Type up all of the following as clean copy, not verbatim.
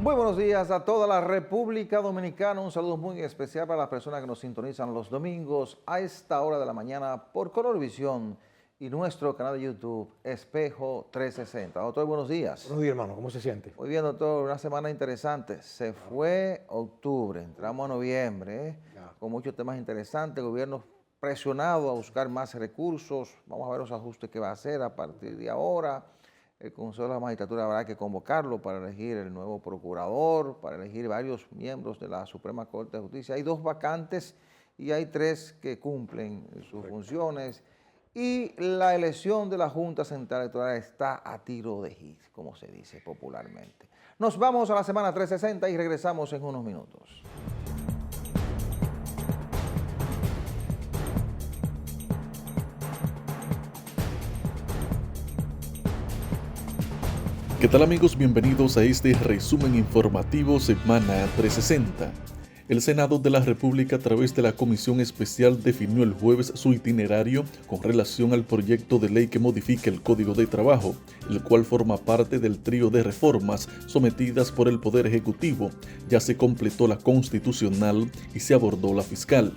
Muy buenos días a toda la República Dominicana. Un saludo muy especial para las personas que nos sintonizan los domingos a esta hora de la mañana por Colorvisión y nuestro canal de YouTube Espejo 360. Doctor, buenos días. Buenos días, hermano. ¿Cómo se siente? Muy bien, doctor. Una semana interesante. Se fue octubre, entramos a noviembre, con muchos temas interesantes. El gobierno presionado a buscar más recursos. Vamos a ver los ajustes que va a hacer a partir de ahora. El Consejo de la Magistratura habrá que convocarlo para elegir el nuevo procurador, para elegir varios miembros de la Suprema Corte de Justicia. Hay 2 vacantes y hay 3 que cumplen sus funciones. Y la elección de la Junta Central Electoral está a tiro de hit, como se dice popularmente. Nos vamos a la semana 360 y regresamos en unos minutos. ¿Qué tal, amigos? Bienvenidos a este resumen informativo Semana 360. El Senado de la República, a través de la Comisión Especial, definió el jueves su itinerario con relación al proyecto de ley que modifica el Código de Trabajo, el cual forma parte del trío de reformas sometidas por el Poder Ejecutivo. Ya se completó la constitucional y se abordó la fiscal.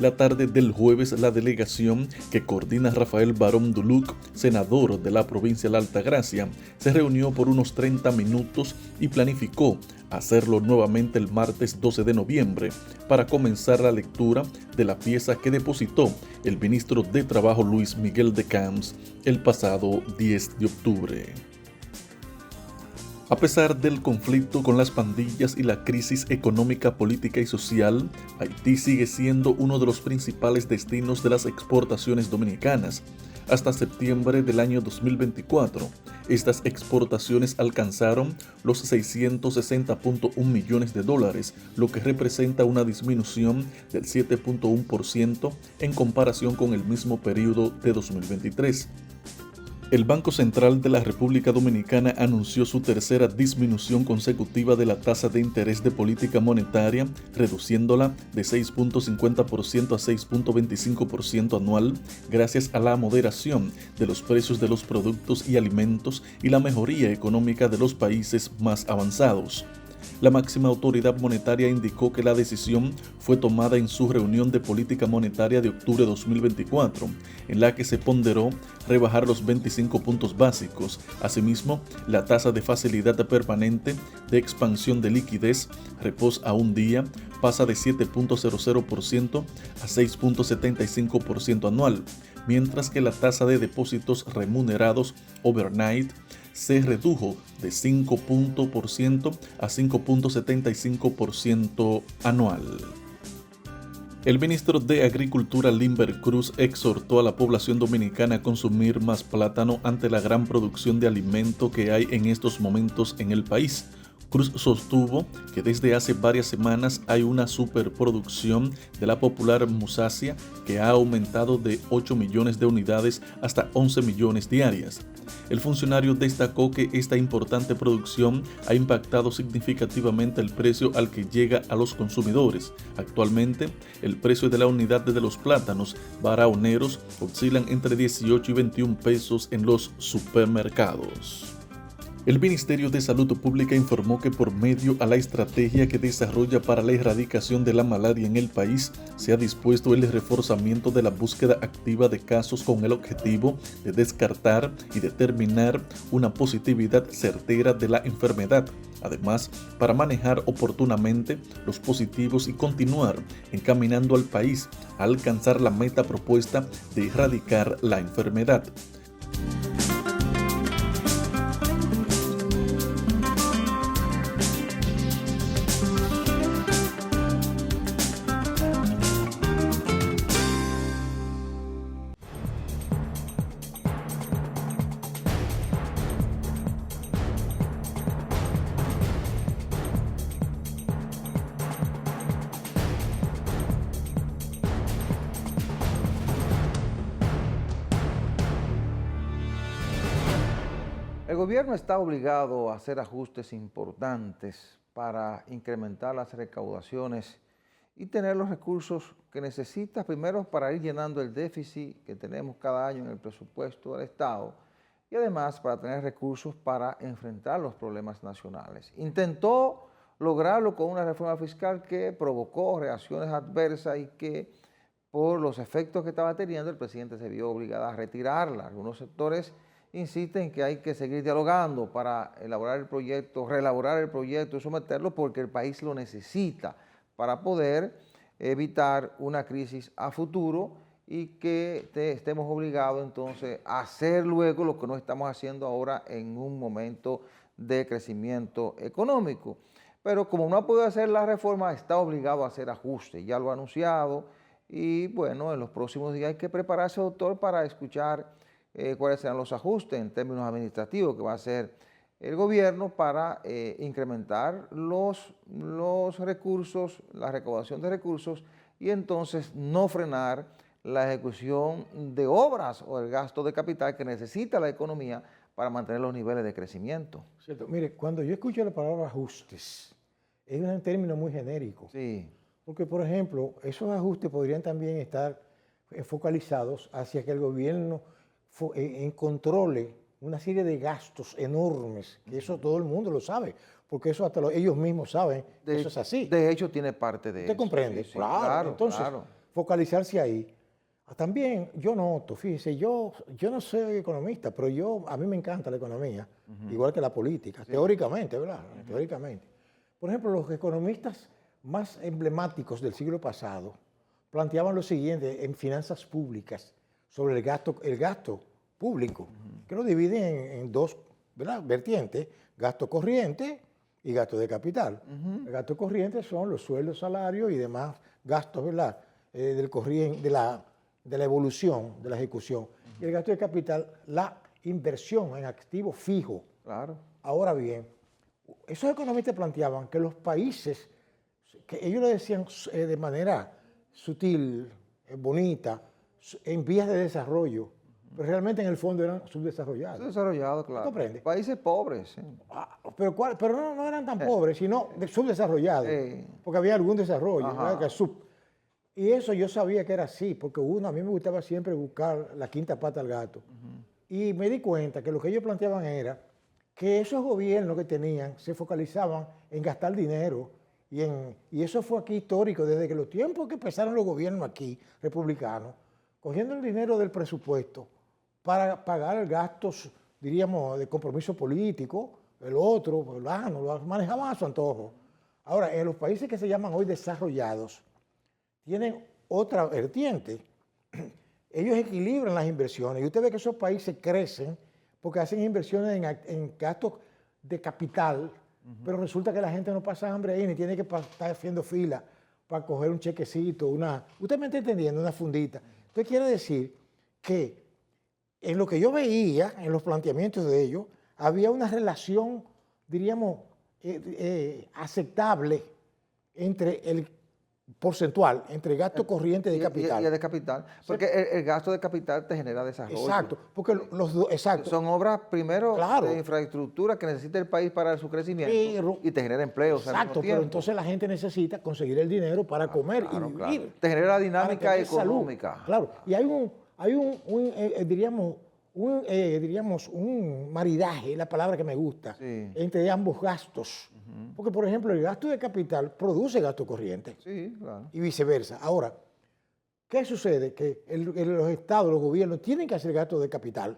La tarde del jueves, la delegación que coordina Rafael Barón Duluc, senador de la provincia de la Altagracia, se reunió por unos 30 minutos y planificó hacerlo nuevamente el martes 12 de noviembre para comenzar la lectura de la pieza que depositó el ministro de Trabajo Luis Miguel de Camps el pasado 10 de octubre. A pesar del conflicto con las pandillas y la crisis económica, política y social, Haití sigue siendo uno de los principales destinos de las exportaciones dominicanas. Hasta septiembre del año 2024, estas exportaciones alcanzaron los 660.1 millones de dólares, lo que representa una disminución del 7.1% en comparación con el mismo periodo de 2023. El Banco Central de la República Dominicana anunció su tercera disminución consecutiva de la tasa de interés de política monetaria, reduciéndola de 6.50% a 6.25% anual, gracias a la moderación de los precios de los productos y alimentos y la mejoría económica de los países más avanzados. La máxima autoridad monetaria indicó que la decisión fue tomada en su reunión de política monetaria de octubre de 2024, en la que se ponderó rebajar los 25 puntos básicos. Asimismo, la tasa de facilidad permanente de expansión de liquidez, repos a un día, pasa de 7.00% a 6.75% anual, mientras que la tasa de depósitos remunerados overnight se redujo de 5% a 5.75% anual. El ministro de Agricultura, Limber Cruz, exhortó a la población dominicana a consumir más plátano ante la gran producción de alimento que hay en estos momentos en el país. Cruz sostuvo que desde hace varias semanas hay una superproducción de la popular musácea que ha aumentado de 8 millones de unidades hasta 11 millones diarias. El funcionario destacó que esta importante producción ha impactado significativamente el precio al que llega a los consumidores. Actualmente, el precio de la unidad de los plátanos barahoneiros oscilan entre 18 y 21 pesos en los supermercados. El Ministerio de Salud Pública informó que por medio a la estrategia que desarrolla para la erradicación de la malaria en el país, se ha dispuesto el reforzamiento de la búsqueda activa de casos con el objetivo de descartar y determinar una positividad certera de la enfermedad. Además, para manejar oportunamente los positivos y continuar encaminando al país a alcanzar la meta propuesta de erradicar la enfermedad. El gobierno está obligado a hacer ajustes importantes para incrementar las recaudaciones y tener los recursos que necesita, primero para ir llenando el déficit que tenemos cada año en el presupuesto del Estado y además para tener recursos para enfrentar los problemas nacionales. Intentó lograrlo con una reforma fiscal que provocó reacciones adversas y que por los efectos que estaba teniendo el presidente se vio obligado a retirarla. Algunos sectores insisten que hay que seguir dialogando para elaborar el proyecto, reelaborar el proyecto y someterlo porque el país lo necesita para poder evitar una crisis a futuro y que estemos obligados entonces a hacer luego lo que no estamos haciendo ahora en un momento de crecimiento económico. Pero como no ha podido hacer la reforma, está obligado a hacer ajustes, ya lo ha anunciado y bueno, en los próximos días hay que prepararse, doctor, para escuchar cuáles serán los ajustes en términos administrativos que va a hacer el gobierno para incrementar los recursos, la recaudación de recursos y entonces no frenar la ejecución de obras o el gasto de capital que necesita la economía para mantener los niveles de crecimiento. Cierto. Mire, cuando yo escucho la palabra ajustes, es un término muy genérico. Sí. Porque, por ejemplo, esos ajustes podrían también estar focalizados hacia que el gobierno controle una serie de gastos enormes, que eso todo el mundo lo sabe, porque eso hasta ellos mismos saben que eso es así. De hecho, tiene parte de eso. ¿Usted comprende? Sí, sí, claro. Entonces, claro. focalizarse ahí. También yo noto, fíjese, yo no soy economista, pero a mí me encanta la economía, igual que la política, teóricamente, ¿verdad? Teóricamente. Por ejemplo, los economistas más emblemáticos del siglo pasado planteaban lo siguiente en finanzas públicas sobre el gasto público, que lo dividen en dos, ¿verdad?, vertientes, gasto corriente y gasto de capital. El gasto corriente son los sueldos, salarios y demás gastos, ¿verdad?, de la evolución, de la ejecución. Y el gasto de capital, la inversión en activo fijo. Claro. Ahora bien, esos economistas planteaban que los países, que ellos lo decían de manera sutil, bonita, en vías de desarrollo, pero realmente en el fondo eran subdesarrollados. Subdesarrollados, claro. ¿Comprende? Países pobres. Sí. Pero no eran tan pobres, sino subdesarrollados, porque había algún desarrollo, ¿verdad? Y eso yo sabía que era así, porque a mí me gustaba siempre buscar la quinta pata al gato. Y me di cuenta que lo que ellos planteaban era que esos gobiernos que tenían se focalizaban en gastar dinero, y eso fue aquí histórico, desde que los tiempos que empezaron los gobiernos aquí, republicanos, cogiendo el dinero del presupuesto para pagar gastos, diríamos, de compromiso político, el otro, lo manejaban a su antojo. Ahora, en los países que se llaman hoy desarrollados, tienen otra vertiente. Ellos equilibran las inversiones y usted ve que esos países crecen porque hacen inversiones en gastos de capital, pero resulta que la gente no pasa hambre ahí ni tiene que estar haciendo fila para coger un chequecito, usted me está entendiendo, una fundita. Entonces quiere decir que en lo que yo veía, en los planteamientos de ellos, había una relación, diríamos, aceptable entre el porcentual entre gasto corriente de capital. Y el de capital, porque el gasto de capital te genera desarrollo. Exacto, porque los dos, exacto. Son obras, primero, claro, de infraestructura que necesita el país para su crecimiento y te genera empleos. Exacto, pero entonces la gente necesita conseguir el dinero para comer y vivir. Claro. Te genera la dinámica económica. Salud. Claro, y hay un maridaje, la palabra que me gusta, entre ambos gastos. Porque, por ejemplo, el gasto de capital produce gasto corriente. Sí, claro. Y viceversa. Ahora, ¿qué sucede? Que los estados, los gobiernos tienen que hacer gasto de capital.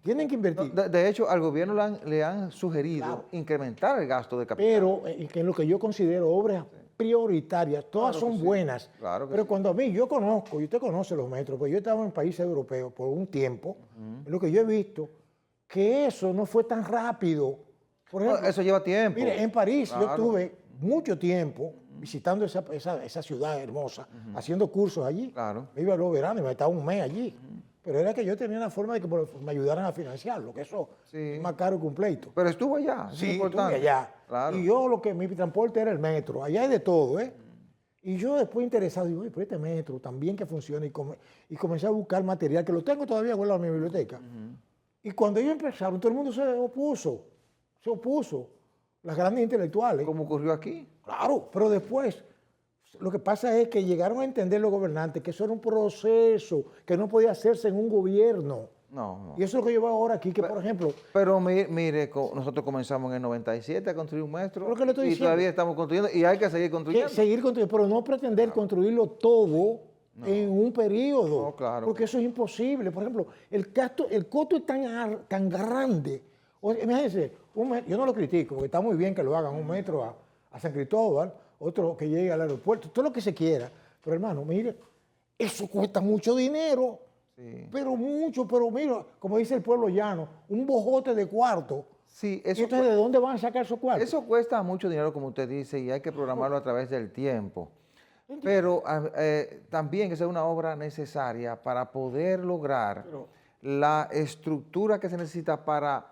Tienen que invertir. De hecho, al gobierno le han sugerido incrementar el gasto de capital. Pero en lo que yo considero obras prioritarias, todas son buenas. Claro que pero cuando a mí, yo conozco, y usted conoce los metros, porque yo estaba en países europeos por un tiempo, en lo que yo he visto, que eso no fue tan rápido. Por ejemplo, eso lleva tiempo. Mire, en París yo estuve mucho tiempo visitando esa ciudad hermosa, haciendo cursos allí. Claro. Me iba los veranos y me estaba un mes allí. Pero era que yo tenía una forma de que me ayudaran a financiarlo, que eso es más caro que un pleito. Pero estuvo allá. Sí, estuve allá. Claro. Y yo mi transporte era el metro. Allá hay de todo, ¿eh? Y yo después interesado, digo, oye, pero este metro también que funciona. Y comencé a buscar material, que lo tengo todavía guardado en mi biblioteca. Y cuando ellos empezaron, todo el mundo se opuso. Las grandes intelectuales. ¿Cómo ocurrió aquí? Claro, pero después lo que pasa es que llegaron a entender los gobernantes que eso era un proceso que no podía hacerse en un gobierno. No. Y eso es lo que yo veo ahora aquí, que por ejemplo... Pero mire, nosotros comenzamos en el 97 a construir un metro Lo que le estoy y diciendo, todavía estamos construyendo y hay que seguir construyendo. seguir construyendo, pero no pretender construirlo todo en un periodo, No, claro. porque eso es imposible. Por ejemplo, el costo es tan grande. Imagínense, yo no lo critico, porque está muy bien que lo hagan un metro a San Cristóbal, otro que llegue al aeropuerto, todo lo que se quiera. Pero hermano, mire, eso cuesta mucho dinero. Sí. Pero mucho, pero mira, como dice el pueblo llano, un bojote de cuarto. Sí, eso. Entonces, ¿de dónde van a sacar esos cuartos? Eso cuesta mucho dinero, como usted dice, y hay que programarlo a través del tiempo. Pero también que sea una obra necesaria para poder lograr la estructura que se necesita para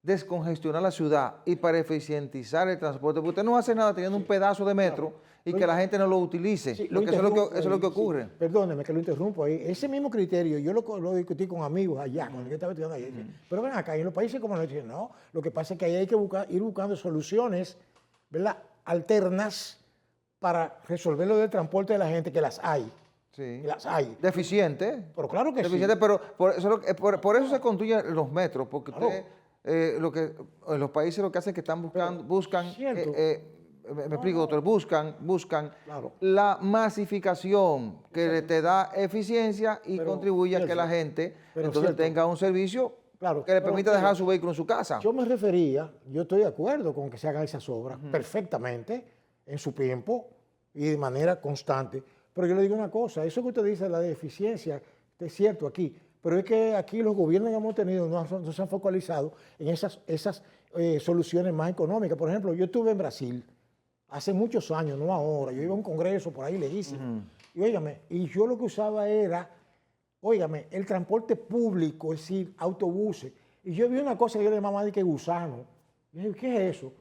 descongestionar la ciudad y para eficientizar el transporte. Porque usted no hace nada teniendo un pedazo de metro y que la gente no lo utilice. Sí, eso es lo que ocurre. Sí. Perdóneme que lo interrumpo ahí. Ese mismo criterio yo lo discutí con amigos allá, cuando yo estaba estudiando allá. Pero ven acá, en los países como nosotros, no. Lo que pasa es que ahí hay que ir buscando soluciones, ¿verdad?, alternas para resolver lo del transporte de la gente, que las hay. Sí. Las hay. Deficiente. Pero claro que deficiente, sí. Pero por eso se construyen los metros, porque usted, en los países lo que hacen es que están buscan me explico, doctor, buscan la masificación que te da eficiencia y contribuye a que la gente entonces tenga un servicio que le permita dejar su vehículo en su casa. Yo me refería, yo estoy de acuerdo con que se hagan esas obras perfectamente, en su tiempo y de manera constante, pero yo le digo una cosa, eso que usted dice, la deficiencia, es cierto aquí, pero es que aquí los gobiernos que hemos tenido no se han focalizado en esas soluciones más económicas. Por ejemplo, yo estuve en Brasil hace muchos años, no ahora, yo iba a un congreso por ahí lejísimo, y yo lo que usaba era, el transporte público, es decir, autobuses, y yo vi una cosa que yo le llamaba de que gusano, y yo dije, ¿qué es eso?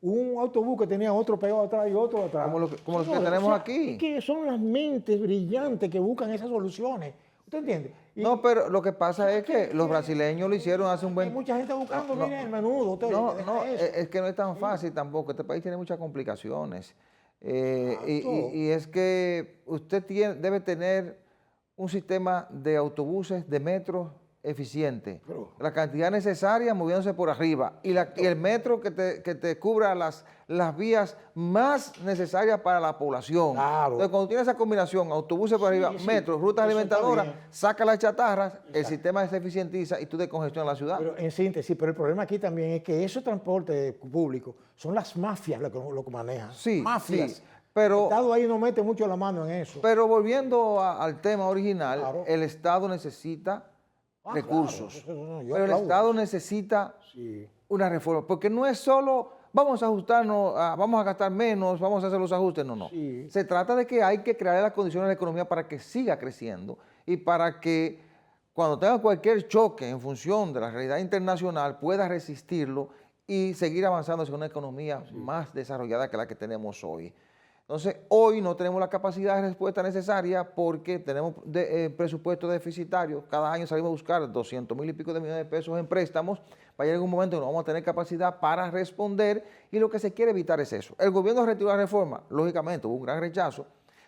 Un autobús que tenía otro pegado atrás y otro atrás. Como los que tenemos aquí. Es que son las mentes brillantes que buscan esas soluciones. ¿Usted entiende? No, pero lo que pasa es que los brasileños lo hicieron hace un buen tiempo. Hay mucha gente buscando, mire, el menudo. Es que no es tan fácil tampoco. Este país tiene muchas complicaciones. Y es que usted debe tener un sistema de autobuses, de metros eficiente, la cantidad necesaria moviéndose por arriba y el metro que te cubra las vías más necesarias para la población. Claro. Entonces, cuando tienes esa combinación, autobuses por arriba, metros, rutas alimentadoras, saca las chatarras, el sistema se eficientiza y tú descongestionas la ciudad. Pero en síntesis, pero el problema aquí también es que esos transportes públicos son las mafias lo que manejan. Sí, mafias. Sí. Pero, el Estado ahí no mete mucho la mano en eso. Pero volviendo al tema original, el Estado necesita recursos. Claro, pero el Estado necesita una reforma, porque no es solo vamos a ajustarnos, vamos a gastar menos, vamos a hacer los ajustes, no. Sí. Se trata de que hay que crear las condiciones de la economía para que siga creciendo y para que cuando tenga cualquier choque en función de la realidad internacional pueda resistirlo y seguir avanzando hacia una economía más desarrollada que la que tenemos hoy. Entonces, hoy no tenemos la capacidad de respuesta necesaria porque tenemos presupuesto deficitario. Cada año salimos a buscar 200,000 y pico de millones de pesos en préstamos. Va a llegar un momento que no vamos a tener capacidad para responder y lo que se quiere evitar es eso. El gobierno retiró la reforma, lógicamente hubo un gran rechazo.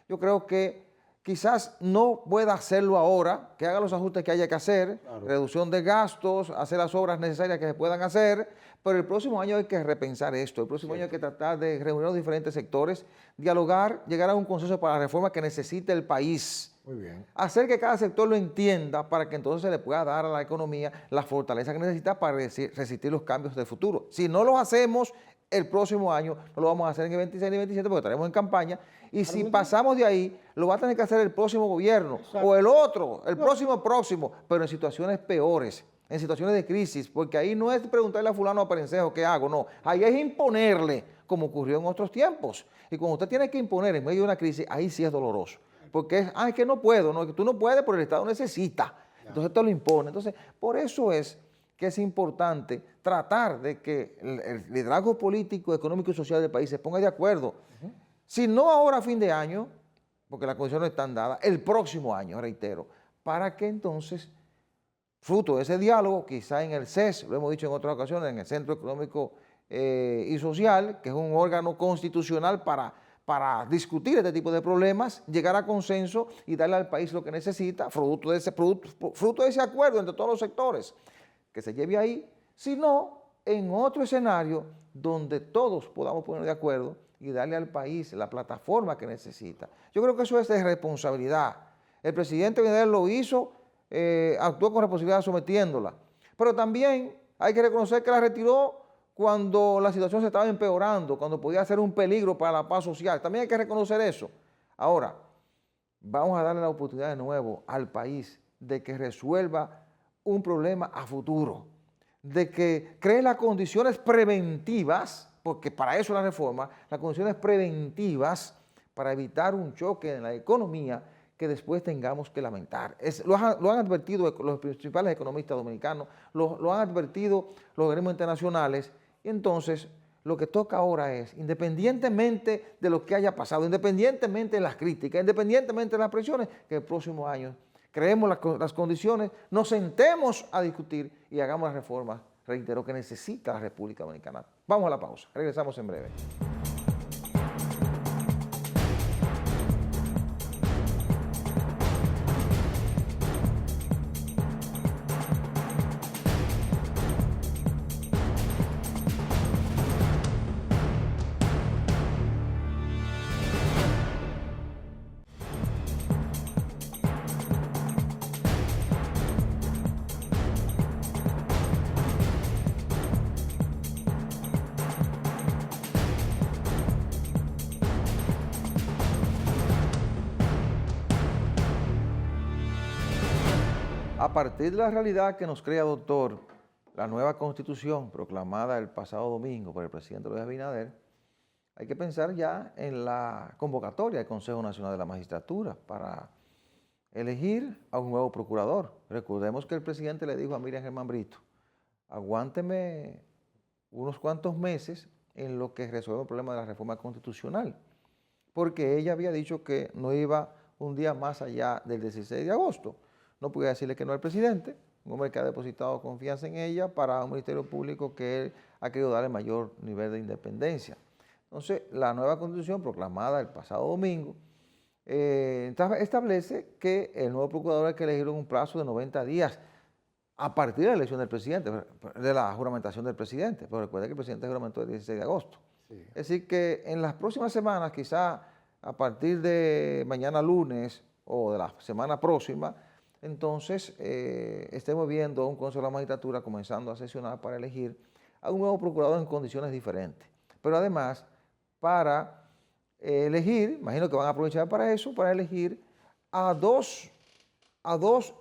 Yo creo que quizás no pueda hacerlo ahora, que haga los ajustes que haya que hacer, reducción de gastos, hacer las obras necesarias que se puedan hacer, pero el próximo año hay que repensar esto, el próximo año hay que tratar de reunir los diferentes sectores, dialogar, llegar a un consenso para la reforma que necesite el país. Muy bien. Hacer que cada sector lo entienda para que entonces se le pueda dar a la economía la fortaleza que necesita para resistir los cambios del futuro. Si no lo hacemos el próximo año, no lo vamos a hacer en el 26 ni 27 porque estaremos en campaña, y si pasamos de ahí, lo va a tener que hacer el próximo gobierno, o el otro, el próximo, pero en situaciones peores, en situaciones de crisis, porque ahí no es preguntarle a fulano o a perencejo qué hago, no, ahí es imponerle, como ocurrió en otros tiempos, y cuando usted tiene que imponer en medio de una crisis, ahí sí es doloroso, porque es que no puedo, no, que tú no puedes, pero el Estado necesita, entonces te lo impone, entonces por eso es que es importante tratar de que el liderazgo político, económico y social del país se ponga de acuerdo. Si no ahora a fin de año, porque las condiciones están dadas, el próximo año, reitero, para que entonces, fruto de ese diálogo, quizá en el CES, lo hemos dicho en otras ocasiones, en el Centro Económico y Social, que es un órgano constitucional para para discutir este tipo de problemas, llegar a consenso y darle al país lo que necesita, fruto de ese acuerdo entre todos los sectores, que se lleve ahí, sino en otro escenario donde todos podamos poner de acuerdo y darle al país la plataforma que necesita. Yo creo que eso es de responsabilidad. El presidente Abinader lo hizo, actuó con responsabilidad sometiéndola, pero también hay que reconocer que la retiró cuando la situación se estaba empeorando, cuando podía ser un peligro para la paz social. También hay que reconocer eso. Ahora, vamos a darle la oportunidad de nuevo al país de que resuelva un problema a futuro, de que cree las condiciones preventivas, porque para eso es la reforma, las condiciones preventivas para evitar un choque en la economía que después tengamos que lamentar. Lo han advertido los principales economistas dominicanos, lo han advertido los organismos internacionales, y entonces lo que toca ahora es, independientemente de lo que haya pasado, independientemente de las críticas, independientemente de las presiones, que el próximo año creemos las condiciones, nos sentemos a discutir y hagamos las reformas, reitero, que necesita la República Dominicana. Vamos a la pausa, regresamos en breve. A partir de la realidad que nos crea, doctor, la nueva Constitución proclamada el pasado domingo por el presidente Luis Abinader, hay que pensar ya en la convocatoria del Consejo Nacional de la Magistratura para elegir a un nuevo procurador. Recordemos que el presidente le dijo a Miriam Germán Brito, aguánteme unos cuantos meses en lo que resuelve el problema de la reforma constitucional, porque ella había dicho que no iba un día más allá del 16 de agosto. No podía decirle que no al presidente, un hombre que ha depositado confianza en ella para un ministerio público que él ha querido darle mayor nivel de independencia. Entonces, la nueva Constitución proclamada el pasado domingo establece que el nuevo procurador hay que elegirlo en un plazo de 90 días a partir de la elección del presidente, de la juramentación del presidente. Pero recuerden que el presidente juramentó el 16 de agosto. Sí. Es decir, que en las próximas semanas, quizá a partir de mañana lunes o de la semana próxima, entonces estemos viendo un Consejo de la Magistratura comenzando a sesionar para elegir a un nuevo procurador en condiciones diferentes. Pero además, para elegir, imagino que van a aprovechar para eso, para elegir a dos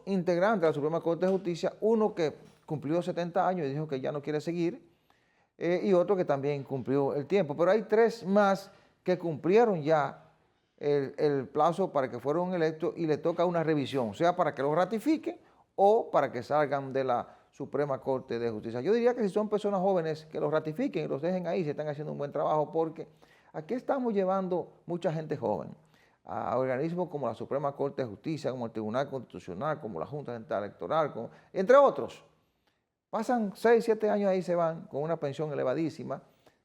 integrantes de la Suprema Corte de Justicia, uno que cumplió 70 años y dijo que ya no quiere seguir, y otro que también cumplió el tiempo. Pero hay 3 más que cumplieron ya el plazo para que fueron electos y le toca una revisión, sea para que lo ratifiquen o para que salgan de la Suprema Corte de Justicia. Yo diría que si son personas jóvenes, que los ratifiquen y los dejen ahí, si están haciendo un buen trabajo, porque aquí estamos llevando mucha gente joven a organismos como la Suprema Corte de Justicia, como el Tribunal Constitucional, como la Junta Central Electoral, entre otros. Pasan 6, 7 años ahí, se van con una pensión elevadísima,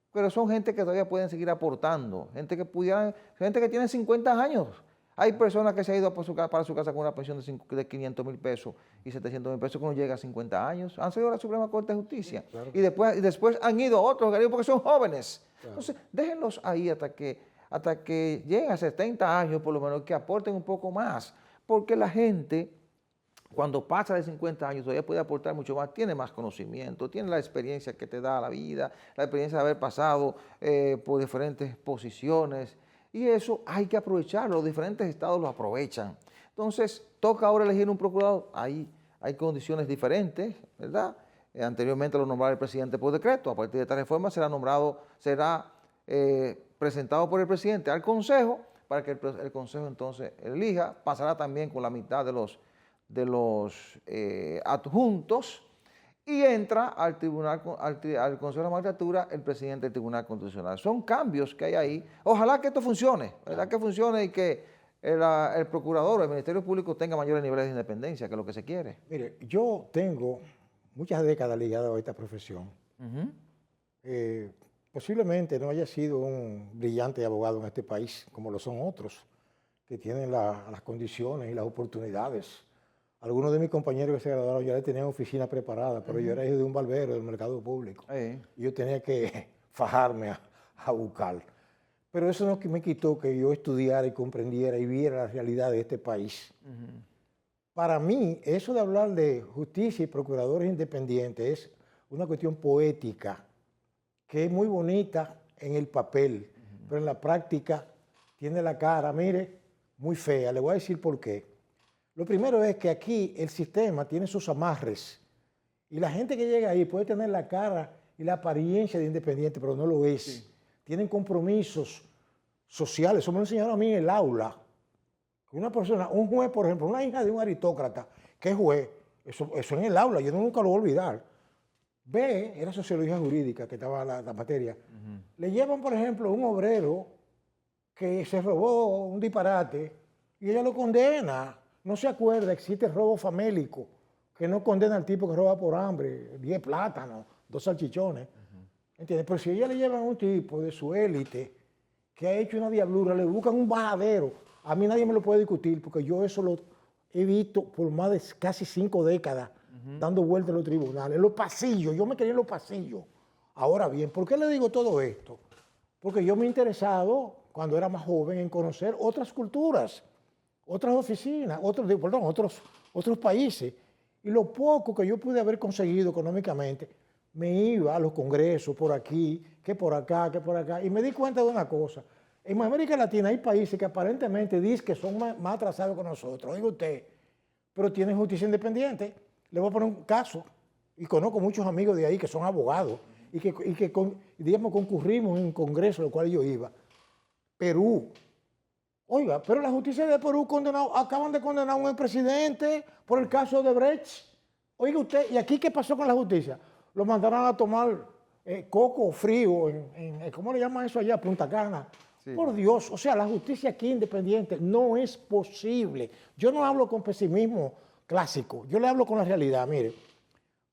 pero son gente que todavía pueden seguir aportando, gente que tiene 50 años. Hay personas que se han ido para su casa con una pensión de 500,000 pesos y 700,000 pesos que no llega a 50 años. Han salido a la Suprema Corte de Justicia. Sí, claro. Y después han ido a otros organismos porque son jóvenes. Claro. Entonces, déjenlos ahí hasta que lleguen a 70 años, por lo menos, que aporten un poco más. Porque la gente, cuando pasa de 50 años, todavía puede aportar mucho más, tiene más conocimiento, tiene la experiencia que te da la vida, la experiencia de haber pasado por diferentes posiciones, y eso hay que aprovecharlo, los diferentes estados lo aprovechan. Entonces, toca ahora elegir un procurador, hay condiciones diferentes, ¿verdad? Anteriormente lo nombraba el presidente por decreto, a partir de esta reforma será presentado por el presidente al Consejo, para que el Consejo entonces elija, pasará también con la mitad de los adjuntos, y entra al Consejo de la Magistratura el presidente del Tribunal Constitucional. Son cambios que hay ahí. Ojalá que esto funcione, ¿verdad? Que funcione y que el procurador o el Ministerio Público tenga mayores niveles de independencia, que es lo que se quiere. Mire, yo tengo muchas décadas ligado a esta profesión. posiblemente no haya sido un brillante abogado en este país, como lo son otros, que tienen las condiciones y las oportunidades. Algunos de mis compañeros que se graduaron ya tenían oficina preparada, pero yo era hijo de un barbero del mercado público. Y yo tenía que fajarme a buscar. Pero eso no me quitó que yo estudiara y comprendiera y viera la realidad de este país. Para mí, eso de hablar de justicia y procuradores independientes es una cuestión poética, que es muy bonita en el papel, pero en la práctica tiene la cara, mire, muy fea. Le voy a decir por qué. Lo primero es que aquí el sistema tiene sus amarres y la gente que llega ahí puede tener la cara y la apariencia de independiente, pero no lo es. Sí. Tienen compromisos sociales. Eso me lo enseñaron a mí en el aula. Una persona, un juez, por ejemplo, una hija de un aristócrata, que es juez, eso en el aula, yo nunca lo voy a olvidar. B, era sociología jurídica, que estaba la materia. Le llevan, por ejemplo, un obrero que se robó un disparate y ella lo condena. No se acuerda, existe robo famélico, que no condena al tipo que roba por hambre, 10 plátanos, 2 salchichones. ¿Entiendes? Pero si ella le llevan a un tipo de su élite que ha hecho una diablura, le buscan un bajadero, a mí nadie me lo puede discutir, porque yo eso lo he visto por más de casi 5 décadas, dando vueltas en los tribunales, en los pasillos, yo me quería en los pasillos. Ahora bien, ¿por qué le digo todo esto? Porque yo me he interesado, cuando era más joven, en conocer otras culturas, otras oficinas, otros países. Y lo poco que yo pude haber conseguido económicamente, me iba a los congresos por aquí, que por acá, y me di cuenta de una cosa. En América Latina hay países que aparentemente dicen que son más atrasados que nosotros, oiga usted, pero tienen justicia independiente. Le voy a poner un caso, y conozco muchos amigos de ahí que son abogados, y que digamos, concurrimos en un congreso al cual yo iba. Perú. Oiga, pero la justicia de Perú acaban de condenar a un expresidente por el caso de Brecht. Oiga usted, ¿y aquí qué pasó con la justicia? Lo mandaron a tomar coco frío, ¿cómo le llaman eso allá? Punta Cana. Sí. Por Dios, o sea, la justicia aquí independiente no es posible. Yo no hablo con pesimismo clásico, yo le hablo con la realidad. Mire,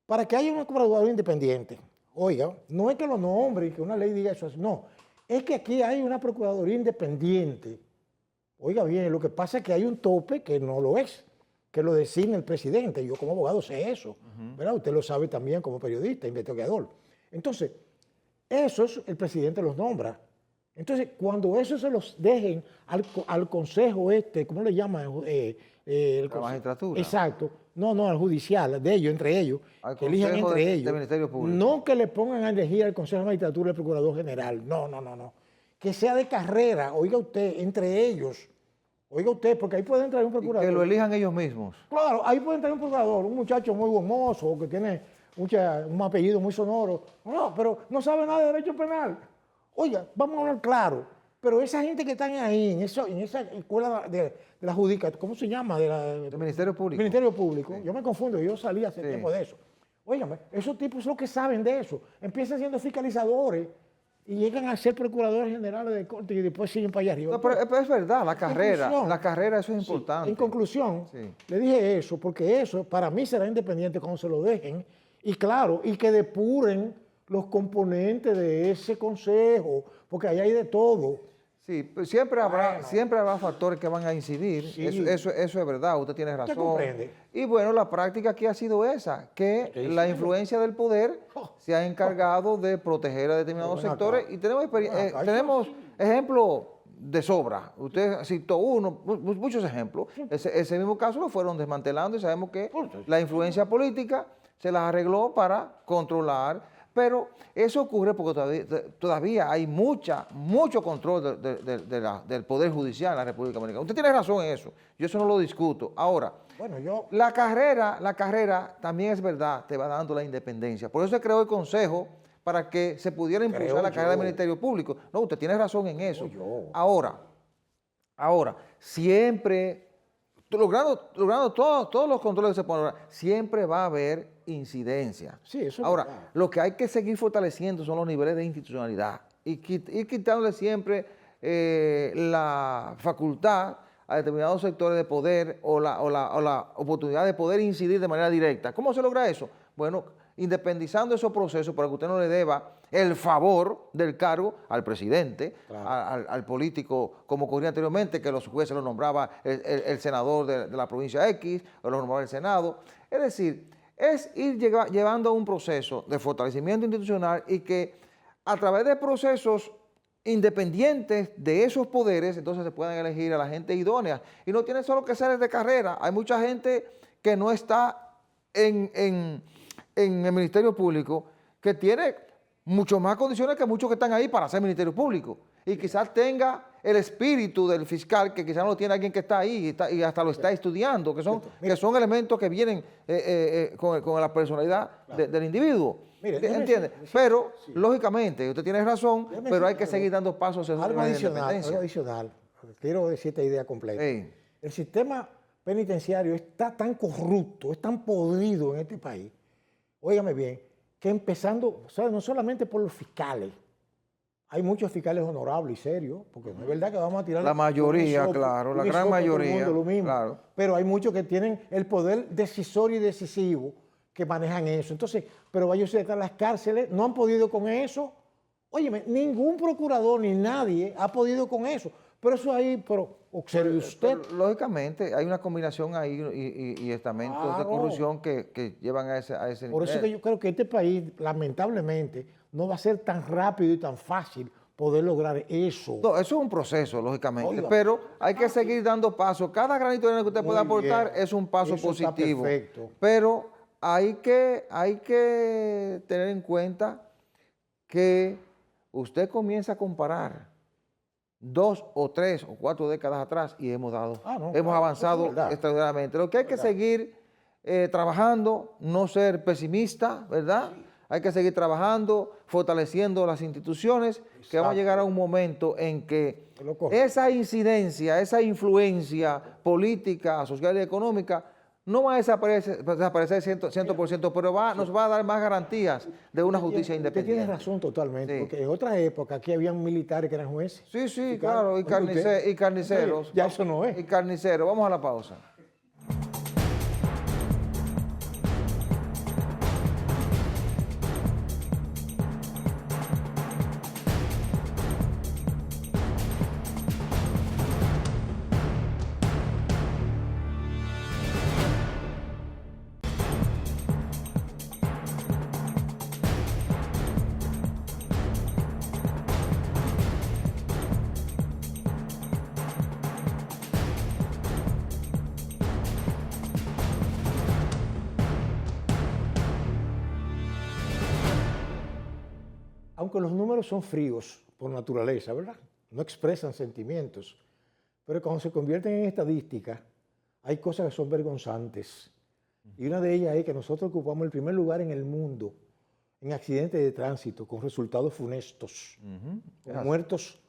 para que haya un procurador independiente, oiga, no es que lo nombre y que una ley diga eso, no, es que aquí hay una procuraduría independiente. Oiga bien, lo que pasa es que hay un tope que no lo es, que lo designa el presidente. Yo como abogado sé eso, ¿verdad? Usted lo sabe también como periodista, investigador. Entonces, esos el presidente los nombra. Entonces, cuando eso se los dejen al consejo ¿cómo le llaman? La magistratura. Exacto. No, al judicial, de ellos, entre ellos, que elijan entre ellos. Del Ministerio Público. No que le pongan a elegir al Consejo de Magistratura el Procurador General. No. Que sea de carrera, oiga usted, entre ellos. Oiga usted, porque ahí puede entrar un procurador. Y que lo elijan ellos mismos. Claro, ahí puede entrar un procurador, un muchacho muy gomoso, que tiene un apellido muy sonoro. No, pero no sabe nada de derecho penal. Oiga, vamos a hablar claro. Pero esa gente que están ahí, en esa escuela de la judicatura, ¿cómo se llama? Del Ministerio Público. Ministerio Público. Sí. Yo me confundo, yo salí hace sí. tiempo de eso. Óigame, esos tipos son los que saben de eso. Empiezan siendo fiscalizadores y llegan a ser procuradores generales de corte y después siguen para allá arriba. No, pero es verdad, la carrera, eso es importante. Sí, en conclusión, le dije eso, porque eso para mí será independiente cuando se lo dejen, y claro, y que depuren los componentes de ese consejo, porque ahí hay de todo. Sí, pues siempre habrá factores que van a incidir, sí. eso es verdad, usted tiene razón. ¿Usted comprende? Y bueno, la práctica aquí ha sido esa, que la influencia del poder se ha encargado de proteger a determinados sectores y tenemos ejemplos de sobra. Usted citó muchos ejemplos. Ese mismo caso lo fueron desmantelando y sabemos que la influencia política se las arregló para controlar. Pero eso ocurre porque todavía hay mucho control del Poder Judicial en la República Dominicana. Usted tiene razón en eso, yo eso no lo discuto. Ahora, la carrera también es verdad, te va dando la independencia. Por eso se creó el Consejo para que se pudiera impulsar la carrera del Ministerio Público. No, usted tiene razón en eso. Ahora, siempre, logrando todos los controles que se ponen ahora, siempre va a haber incidencia. Sí, eso ahora, lo que hay que seguir fortaleciendo son los niveles de institucionalidad y quitándole siempre la facultad a determinados sectores de poder o la oportunidad de poder incidir de manera directa. ¿Cómo se logra eso? Bueno, independizando esos procesos para que usted no le deba el favor del cargo al presidente, claro, al político, como ocurría anteriormente, que los jueces lo nombraba el senador de la provincia X, o lo nombraba el Senado. Es decir, es ir llevando a un proceso de fortalecimiento institucional y que a través de procesos independientes de esos poderes, entonces se puedan elegir a la gente idónea. Y no tiene solo que ser de carrera, hay mucha gente que no está en el Ministerio Público que tiene mucho más condiciones que muchos que están ahí para ser Ministerio Público. Y quizás tenga el espíritu del fiscal, que quizás no lo tiene alguien que está ahí y hasta lo está estudiando, que son elementos que vienen con la personalidad del individuo. ¿Entiende? Pero, lógicamente, usted tiene razón, pero hay que seguir dando pasos hacia algo adicional. Quiero decir esta idea completa. El sistema penitenciario está tan corrupto, es tan podrido en este país, óigame bien, que empezando, ¿sabes? No solamente por los fiscales, hay muchos fiscales honorables y serios, porque no es verdad que vamos a tirar... La mayoría, claro, la gran mayoría, lo mismo, claro. Pero hay muchos que tienen el poder decisorio y decisivo que manejan eso. Entonces, pero vaya usted a las cárceles, no han podido con eso. Óyeme, ningún procurador ni nadie ha podido con eso. Pero eso ahí, pero observe usted. Pero, lógicamente, hay una combinación ahí y estamentos de corrupción que llevan a ese nivel. Por eso es que yo creo que este país, lamentablemente, no va a ser tan rápido y tan fácil poder lograr eso. No, eso es un proceso, lógicamente, pero hay que seguir dando pasos. Cada granito de arena que usted pueda aportar es un paso positivo. Está perfecto. Pero hay que tener en cuenta que usted comienza a comparar 2 o 3 o 4 décadas atrás y hemos avanzado extraordinariamente. Lo que hay que seguir trabajando, no ser pesimista, ¿verdad? Sí. Hay que seguir trabajando, fortaleciendo las instituciones, que vamos a llegar a un momento en que esa incidencia, esa influencia política, social y económica no va a desaparecer 100%, pero nos va a dar más garantías de una justicia independiente. Usted tiene razón totalmente, porque en otras épocas aquí habían militares que eran jueces. Sí, claro, y carniceros. Ya eso no es. Y carniceros. Vamos a la pausa. Aunque los números son fríos por naturaleza, ¿verdad? No expresan sentimientos, pero cuando se convierten en estadísticas, hay cosas que son vergonzantes. Y una de ellas es que nosotros ocupamos el primer lugar en el mundo en accidentes de tránsito con resultados funestos, con muertos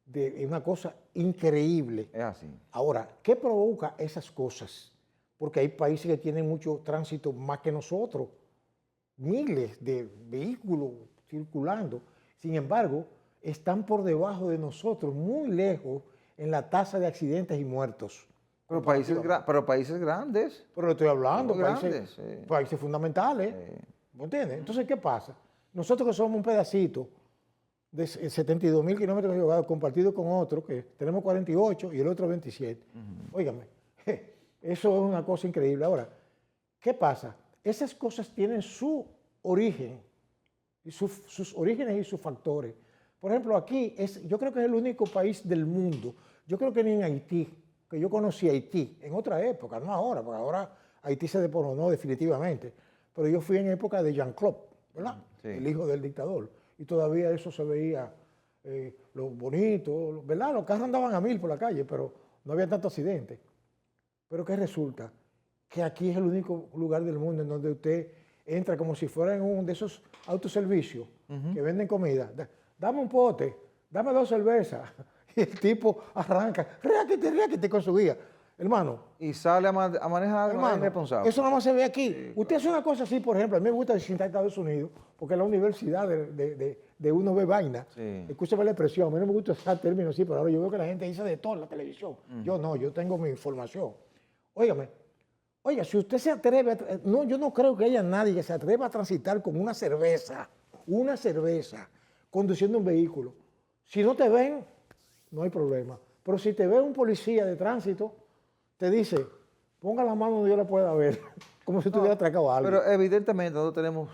de una cosa increíble. Es así. Ahora, ¿qué provoca esas cosas? Porque hay países que tienen mucho tránsito más que nosotros, miles de vehículos circulando. Sin embargo, están por debajo de nosotros, muy lejos en la tasa de accidentes y muertos. Pero países grandes. Pero le estoy hablando, países fundamentales. ¿Me entiendes? Entonces, ¿qué pasa? Nosotros que somos un pedacito de 72.000 kilómetros geográficos compartido con otro, que tenemos 48 y el otro 27. Óigame, eso es una cosa increíble. Ahora, ¿qué pasa? Esas cosas tienen su origen, y sus orígenes y sus factores. Por ejemplo, aquí, yo creo que es el único país del mundo, yo creo que ni en Haití, que yo conocí Haití en otra época, no ahora, porque ahora Haití se deporonó definitivamente, pero yo fui en época de Jean-Claude, ¿verdad? Sí. El hijo del dictador, y todavía eso se veía lo bonito, ¿verdad? Los carros andaban a 1000 por la calle, pero no había tanto accidente. Pero ¿qué resulta? Que aquí es el único lugar del mundo en donde usted entra como si fuera en uno de esos autoservicios que venden comida. Dame un pote, dame 2 cervezas. Y el tipo arranca, réquete con su guía. Hermano. Y sale a manejar de manera irresponsable. Eso nada más se ve aquí. Sí, usted hace una cosa así, por ejemplo, a mí me gusta visitar Estados Unidos, porque es la universidad de uno ve vaina. Sí. Escúchame la expresión, a mí no me gusta usar términos así, pero ahora yo veo que la gente dice de todo en la televisión. Yo no, yo tengo mi información. Óigame, Oiga, si usted se atreve, no, yo no creo que haya nadie que se atreva a transitar con una cerveza, conduciendo un vehículo. Si no te ven, no hay problema. Pero si te ve un policía de tránsito, te dice, ponga la mano donde yo la pueda ver, como si tuviera atracado a alguien. Pero evidentemente nosotros tenemos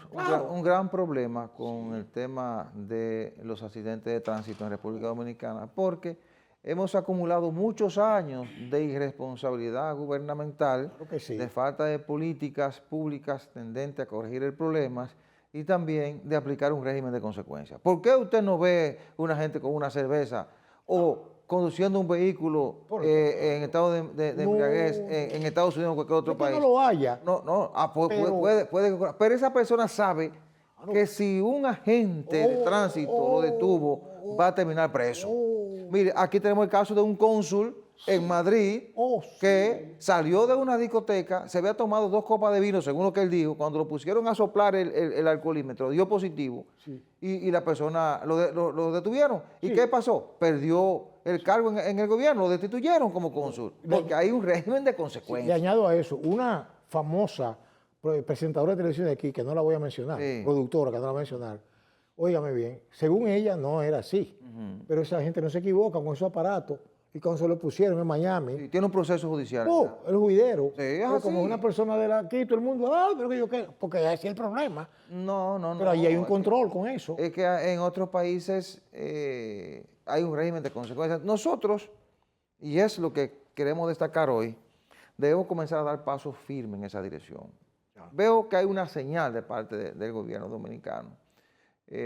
un gran problema con el tema de los accidentes de tránsito en República Dominicana, porque hemos acumulado muchos años de irresponsabilidad gubernamental, de falta de políticas públicas tendentes a corregir el problema y también de aplicar un régimen de consecuencias. ¿Por qué usted no ve una gente con una cerveza o conduciendo un vehículo en estado de embriaguez en Estados Unidos o cualquier otro país? No lo haya. Pero esa persona sabe que si un agente de tránsito lo detuvo, va a terminar preso. Mire, aquí tenemos el caso de un cónsul en Madrid que salió de una discoteca, se había tomado 2 copas de vino, según lo que él dijo, cuando lo pusieron a soplar el alcoholímetro, dio positivo y la persona lo detuvieron. ¿Y qué pasó? Perdió el cargo en el gobierno, lo destituyeron como cónsul, porque hay un régimen de consecuencias. Y añado a eso, una famosa presentadora de televisión de aquí, que no la voy a mencionar, productora, que no la voy a mencionar, óigame bien, según ella no era así, pero esa gente no se equivoca con esos aparatos. Y cuando se lo pusieron en Miami. Sí, tiene un proceso judicial. El juidero. Sí, pero como una persona de aquí, todo el mundo, pero que yo qué, porque ese es el problema. No. Pero ahí hay un control con eso. Es que en otros países hay un régimen de consecuencias. Nosotros, y es lo que queremos destacar hoy, debemos comenzar a dar pasos firmes en esa dirección. Veo que hay una señal de parte del gobierno dominicano.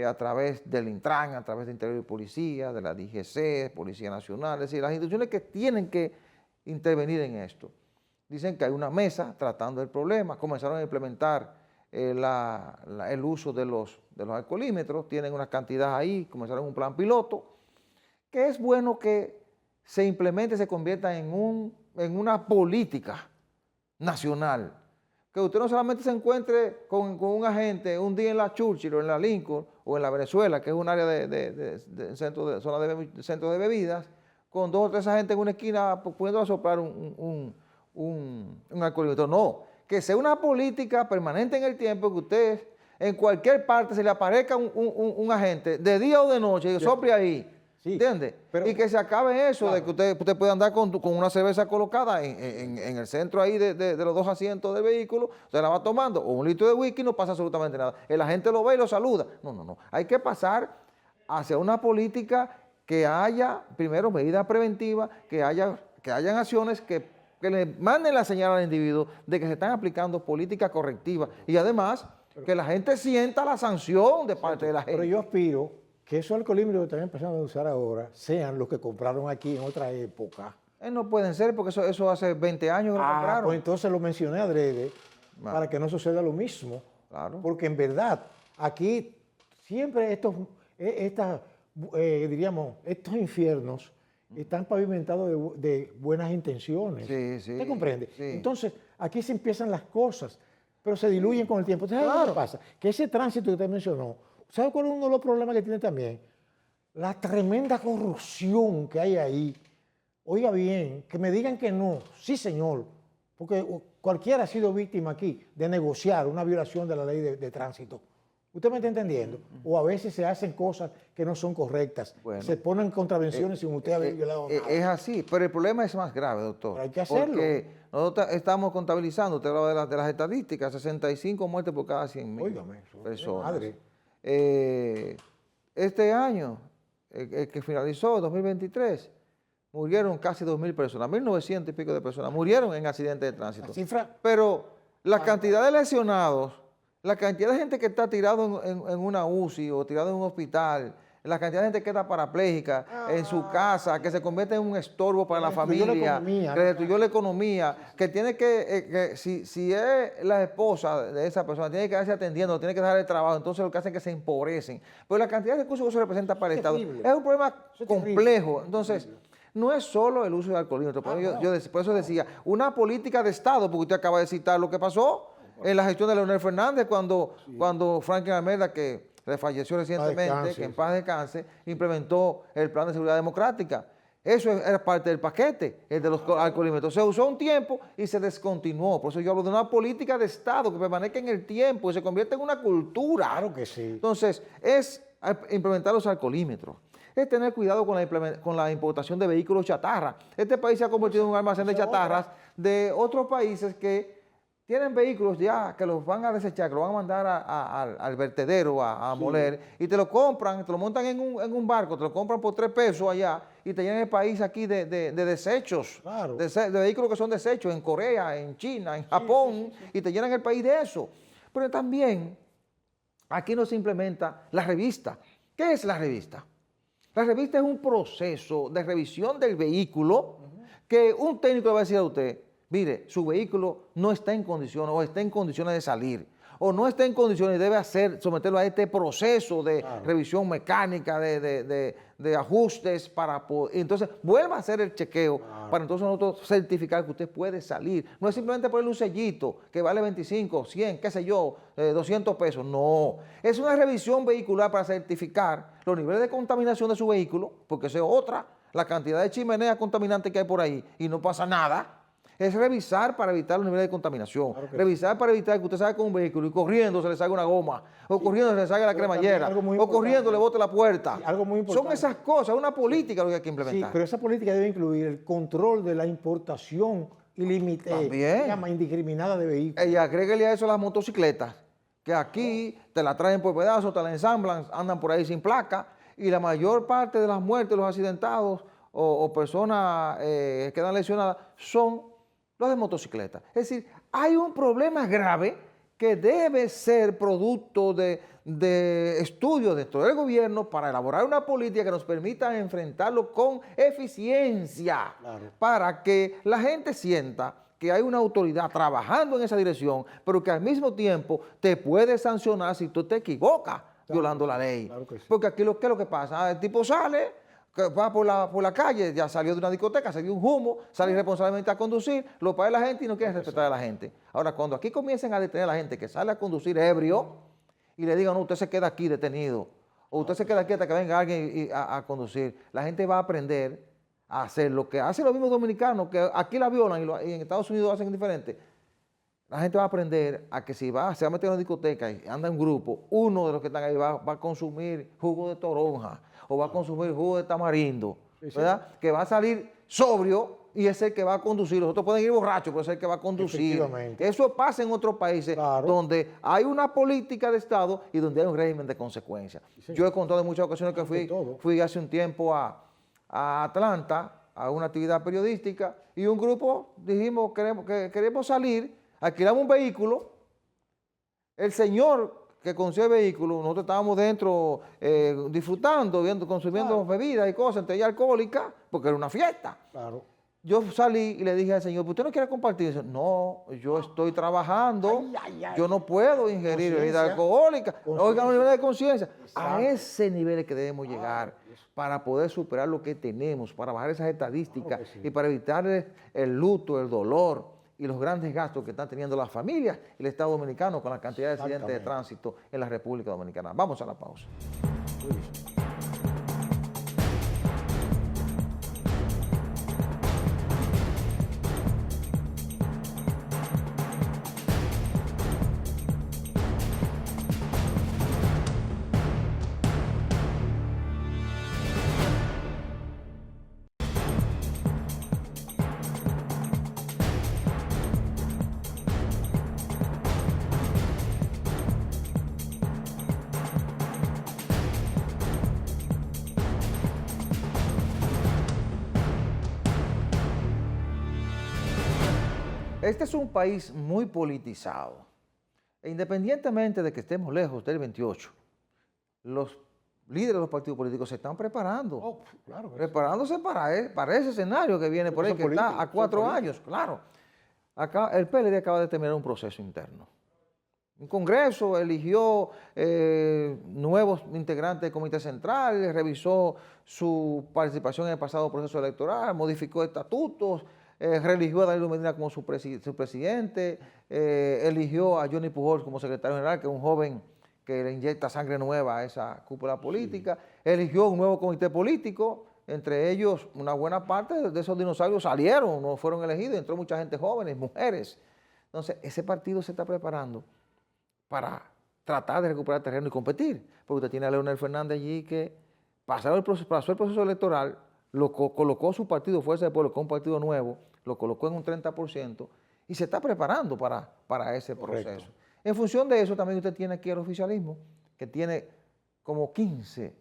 A través del Intran, a través de Interior y Policía, de la DGC, Policía Nacional, es decir, las instituciones que tienen que intervenir en esto. Dicen que hay una mesa tratando el problema, comenzaron a implementar el uso de los alcoholímetros, tienen una cantidad ahí, comenzaron un plan piloto, que es bueno que se implemente, se convierta en una política nacional. Que usted no solamente se encuentre con un agente un día en la Churchill o en la Lincoln o en la Venezuela, que es un área de zona de centro de bebidas, con 2 o 3 agentes en una esquina pudiendo soplar un alcoholímetro. No, que sea una política permanente en el tiempo, que usted en cualquier parte se le aparezca un agente, de día o de noche, y sople ahí. Sí, ¿entiende? Y que se acabe eso, de que usted pueda andar con una cerveza colocada en el centro ahí de los 2 asientos del vehículo, usted la va tomando, o un litro de whisky, no pasa absolutamente nada. El agente lo ve y lo saluda. No. Hay que pasar hacia una política que haya, primero, medidas preventivas, que hayan acciones que le manden la señal al individuo de que se están aplicando políticas correctivas y además que la gente sienta la sanción de parte de la gente. Pero yo aspiro que esos alcoholímetros que están empezando a usar ahora sean los que compraron aquí en otra época. No pueden ser, porque eso hace 20 años que lo compraron. Pues entonces lo mencioné adrede para que no suceda lo mismo. Claro. Porque en verdad, aquí siempre estos infiernos están pavimentados de buenas intenciones. Sí. ¿Usted comprende? Sí. Entonces, aquí se empiezan las cosas, pero se diluyen con el tiempo. Entonces, ¿qué pasa? Que ese tránsito que usted mencionó, ¿sabe cuál es uno de los problemas que tiene también? La tremenda corrupción que hay ahí. Oiga bien, que me digan que no. Sí, señor. Porque cualquiera ha sido víctima aquí de negociar una violación de la ley de tránsito. ¿Usted me está entendiendo? O a veces se hacen cosas que no son correctas. Bueno, se ponen contravenciones sin usted haber violado nada. Es así, pero el problema es más grave, doctor. Pero hay que hacerlo. Porque nosotros estamos contabilizando, usted hablaba de las estadísticas, 65 muertes por cada 100.000 personas. Madre. Este año, que finalizó, 2023, murieron casi 2.000 personas, 1.900 y pico de personas murieron en accidentes de tránsito. La cifra. Pero la cantidad de lesionados, la cantidad de gente que está tirado en una UCI o tirado en un hospital, la cantidad de gente que está parapléjica en su casa, que se convierte en un estorbo para la familia, que destruyó la economía, que tiene si es la esposa de esa persona, tiene que quedarse atendiendo, tiene que dejar el trabajo, entonces lo que hacen es que se empobrecen. Pero la cantidad de recursos que eso representa para el Estado es un problema complejo. Entonces, no es solo el uso del alcoholímetro, por eso decía, una política de Estado, porque usted acaba de citar lo que pasó en la gestión de Leonel Fernández cuando Franklin Almeida, que falleció recientemente, que en paz descanse, implementó el Plan de Seguridad Democrática. Eso era parte del paquete, el de los alcoholímetros. Se usó un tiempo y se descontinuó. Por eso yo hablo de una política de Estado que permanezca en el tiempo y se convierte en una cultura. Claro que sí. Entonces, es implementar los alcoholímetros. Es tener cuidado con la importación de vehículos chatarra. Este país se ha convertido en un almacén de chatarras de otros países que tienen vehículos ya que los van a desechar, que los van a mandar al vertedero a moler, y te lo compran, te lo montan en un barco, te lo compran por 3 pesos allá y te llenan el país aquí de desechos, claro, de vehículos que son desechos en Corea, en China, en Japón, y te llenan el país de eso. Pero también aquí no se implementa la revista. ¿Qué es la revista? La revista es un proceso de revisión del vehículo que un técnico le va a decir a usted: mire, su vehículo no está en condiciones o está en condiciones de salir, o no está en condiciones y debe someterlo a este proceso de revisión mecánica, de ajustes para poder. Entonces, vuelva a hacer el chequeo para entonces nosotros certificar que usted puede salir. No es simplemente ponerle un sellito que vale 25, 100, qué sé yo, 200 pesos. No, es una revisión vehicular para certificar los niveles de contaminación de su vehículo, porque eso es otra, la cantidad de chimeneas contaminantes que hay por ahí y no pasa nada. Es revisar para evitar los niveles de contaminación, revisar para evitar que usted salga con un vehículo y corriendo se le salga una goma, o corriendo se le salga la cremallera, o corriendo le bote la puerta. Sí, algo muy importante. Son esas cosas, una política lo que hay que implementar. Sí, pero esa política debe incluir el control de la importación ilimitada, indiscriminada de vehículos. Y agréguele a eso las motocicletas, que aquí te la traen por pedazos, te la ensamblan, andan por ahí sin placa, y la mayor parte de las muertes, los accidentados o personas que quedan lesionadas son los de motocicleta. Es decir, hay un problema grave que debe ser producto de estudios dentro del gobierno para elaborar una política que nos permita enfrentarlo con eficiencia, para que la gente sienta que hay una autoridad trabajando en esa dirección, pero que al mismo tiempo te puede sancionar si tú te equivocas violando la ley. Claro que sí. Porque aquí ¿qué es lo que pasa? El tipo sale, que va por la calle, ya salió de una discoteca, se dio un humo, sale irresponsablemente a conducir, lo paga la gente y no quiere respetar a la gente. Ahora, cuando aquí comiencen a detener a la gente que sale a conducir ebrio y le digan: no, usted se queda aquí detenido, o usted se queda aquí hasta que venga alguien a conducir, la gente va a aprender a hacer lo que hacen los mismos dominicanos, que aquí la violan y en Estados Unidos lo hacen diferente. La gente va a aprender a que si se va a meter en una discoteca y anda en grupo, uno de los que están ahí va a consumir jugo de toronja o va a consumir jugo de tamarindo, ¿verdad? Que va a salir sobrio y es el que va a conducir. Los otros pueden ir borrachos, pero es el que va a conducir. Eso pasa en otros países donde hay una política de Estado y donde hay un régimen de consecuencias. Yo he contado en muchas ocasiones que fui hace un tiempo a Atlanta a una actividad periodística y un grupo dijimos que queremos salir, alquilamos un vehículo. El señor que conducía el vehículo, nosotros estábamos dentro disfrutando, consumiendo bebidas y cosas, entre ellas alcohólicas, porque era una fiesta. Yo salí y le dije al señor: ¿usted no quiere compartir? Dice: no, yo estoy trabajando, yo no puedo ingerir bebidas alcohólicas. Oiga, un nivel de conciencia. A ese nivel es que debemos llegar para poder superar lo que tenemos, para bajar esas estadísticas y para evitar el luto, el dolor y los grandes gastos que están teniendo las familias y el Estado dominicano con la cantidad de accidentes de tránsito en la República Dominicana. Vamos a la pausa. Este es un país muy politizado. E independientemente de que estemos lejos del 28, los líderes de los partidos políticos se están preparando. Preparándose para ese escenario que viene por ahí, que está a 4 años. Claro. Acá el PLD acaba de terminar un proceso interno. Un Congreso eligió nuevos integrantes del Comité Central, revisó su participación en el pasado proceso electoral, modificó estatutos, reeligió a Danilo Medina como su presidente, eligió a Johnny Pujols como secretario general, que es un joven que le inyecta sangre nueva a esa cúpula política, eligió un nuevo comité político entre ellos una buena parte de esos dinosaurios salieron, no fueron elegidos, entró mucha gente jóvenes, mujeres. Entonces, ese partido se está preparando para tratar de recuperar terreno y competir, porque usted tiene a Leonel Fernández allí que pasó el proceso electoral, colocó su partido Fuerza del Pueblo, con un partido nuevo, lo colocó en un 30% y se está preparando para ese proceso. Correcto. En función de eso también usted tiene aquí el oficialismo, que tiene como 15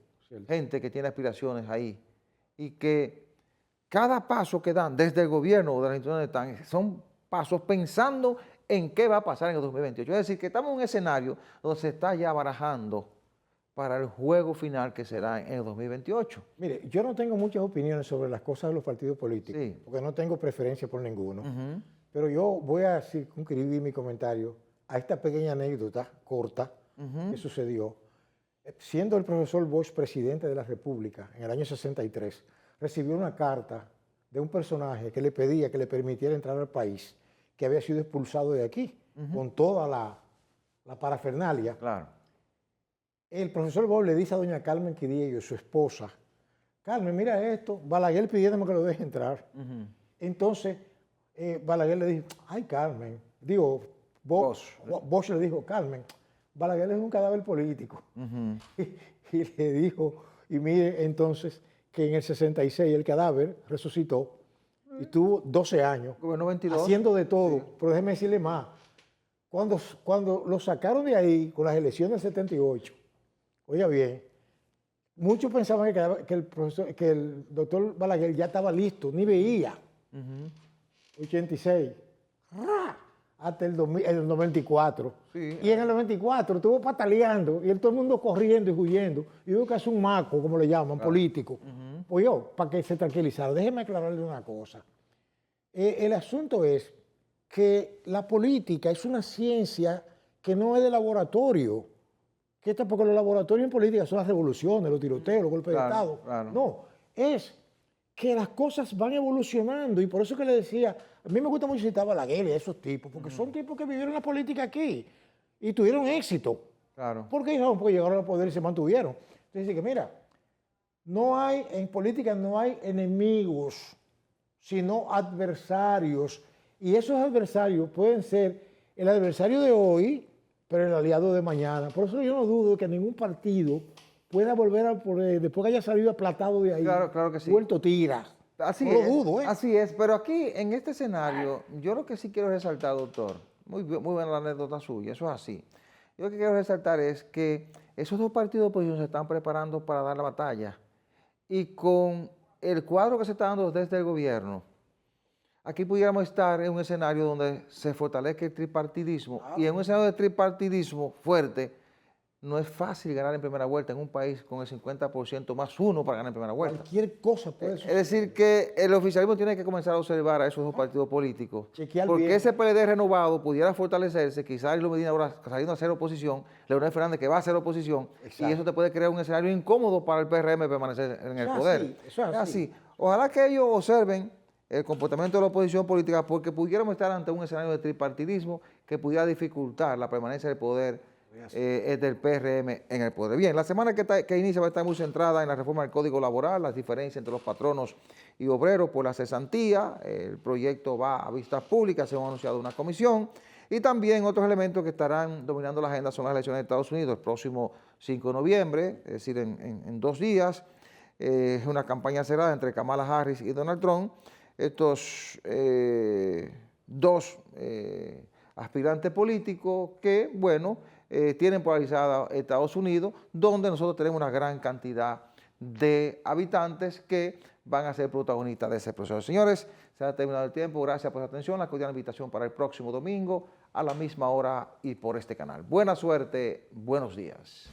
gente que tiene aspiraciones ahí y que cada paso que dan desde el gobierno o de las instituciones están son pasos pensando en qué va a pasar en el 2028. Es decir, que estamos en un escenario donde se está ya barajando para el juego final que será en el 2028. Mire, yo no tengo muchas opiniones sobre las cosas de los partidos políticos, Sí. porque no tengo preferencia por ninguno, pero yo voy a circunscribir mi comentario a esta pequeña anécdota corta que sucedió. Siendo el profesor Bosch presidente de la República en el año 63, recibió una carta de un personaje que le pedía que le permitiera entrar al país, que había sido expulsado de aquí, con toda la parafernalia. Claro. El profesor Bosch le dice a doña Carmen Quidiello, su esposa, Carmen, mira esto, Balaguer pidiéndome que lo deje entrar. Entonces, Balaguer le dijo, ay Carmen, Bosch le dijo, Carmen, Balaguer es un cadáver político. Y le dijo, y mire entonces que en el 66 el cadáver resucitó y tuvo 12 años Gobierno 22. haciendo de todo. Pero déjeme decirle más, cuando lo sacaron de ahí con las elecciones del 78, oiga bien, muchos pensaban que el doctor Balaguer ya estaba listo, ni veía. 86. Hasta el 94. Sí. Y en el 94 estuvo pataleando y todo el mundo corriendo y huyendo. Y hubo que hacer un maco, como le llaman, político. Pues yo, para que se tranquilizara. Déjeme aclararle una cosa. El asunto es que la política es una ciencia que no es de laboratorio. Porque los laboratorios en política son las revoluciones, los tiroteos, los golpes de Estado. Claro. No, es que las cosas van evolucionando y por eso que le decía, a mí me gusta mucho citar a Balaguer y a esos tipos, porque son tipos que vivieron la política aquí y tuvieron éxito. Claro. ¿Por qué? Porque llegaron al poder y se mantuvieron. Entonces, que mira, en política no hay enemigos, sino adversarios. Y esos adversarios pueden ser el adversario de hoy, pero el aliado de mañana. Por eso yo no dudo de que ningún partido pueda volver al poder, después que haya salido aplatado de ahí, Claro que sí. vuelto tira. Así no es, lo dudo, ¿eh? Así es, pero aquí, en este escenario, yo lo que sí quiero resaltar, doctor, muy buena la anécdota suya, eso es así. Yo lo que quiero resaltar es que esos dos partidos de oposición se están preparando para dar la batalla. Y con el cuadro que se está dando desde el gobierno, aquí pudiéramos estar en un escenario donde se fortalezca el tripartidismo. Y en un escenario de tripartidismo fuerte, no es fácil ganar en primera vuelta en un país con el 50% más uno para ganar en primera vuelta. Cualquier cosa puede suceder. Es decir, que el oficialismo tiene que comenzar a observar a esos dos partidos políticos. Chequear Porque bien. ese PLD renovado pudiera fortalecerse, quizás Luis Medina ahora saliendo a hacer oposición, Leonel Fernández que va a hacer oposición, Exacto. y eso te puede crear un escenario incómodo para el PRM permanecer en el poder. Eso es así. Ojalá que ellos observen el comportamiento de la oposición política, porque pudiéramos estar ante un escenario de tripartidismo que pudiera dificultar la permanencia del poder del PRM en el poder. Bien, la semana que inicia va a estar muy centrada en la reforma del Código Laboral, las diferencias entre los patronos y obreros por la cesantía. El proyecto va a vistas públicas, se ha anunciado una comisión. Y también otros elementos que estarán dominando la agenda son las elecciones de Estados Unidos el próximo 5 de noviembre, es decir, en 2 días. Es una campaña cerrada entre Kamala Harris y Donald Trump. Estos dos aspirantes políticos que, bueno, tienen polarizada Estados Unidos, donde nosotros tenemos una gran cantidad de habitantes que van a ser protagonistas de ese proceso. Señores, se ha terminado el tiempo. Gracias por su atención. La cordial invitación para el próximo domingo a la misma hora y por este canal. Buena suerte, buenos días.